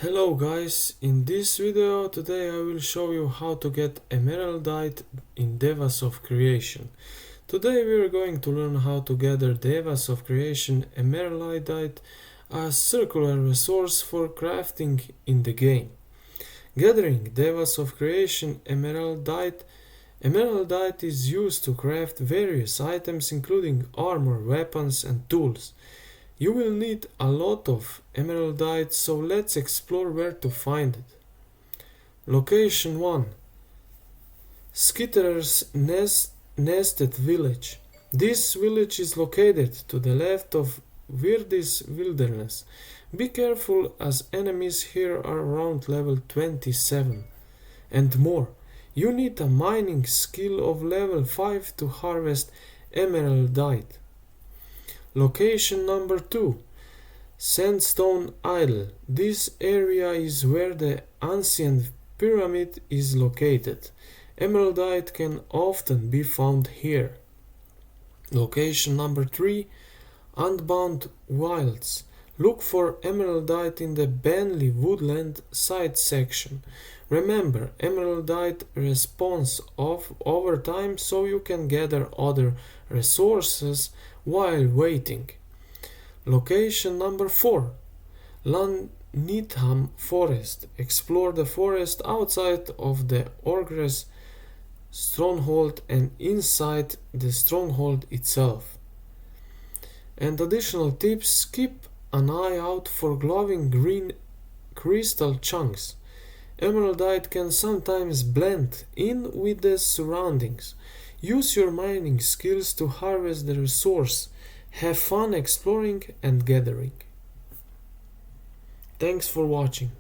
Hello guys, in this video today I will show you how to get Emeraldite in Devas of Creation. Today we are going to learn how to gather Devas of Creation Emeraldite, a circular resource for crafting in the game. Gathering Devas of Creation Emeraldite is used to craft various items including armor, weapons and tools. You will need a lot of emeraldite, so let's explore where to find it. Location 1. Skitterer's Nested Village. This village is located to the left of Virdis Wilderness. Be careful as enemies here are around level 27 and more. You need a mining skill of level 5 to harvest emeraldite. Location number 2. Sandstone Idol. This area is where the ancient pyramid is located. Emeraldite can often be found here. Location number 3. Unbound Wilds. Look for emeraldite in the Benley Woodland side section. Remember, emeraldite respawns over time, so you can gather other resources while waiting. Location number 4. Needham Forest. Explore the forest outside of the Ogress stronghold and inside the stronghold itself. And additional tips: keep an eye out for glowing green crystal chunks. Emeraldite can sometimes blend in with the surroundings. Use your mining skills to harvest the resource. Have fun exploring and gathering. Thanks for watching.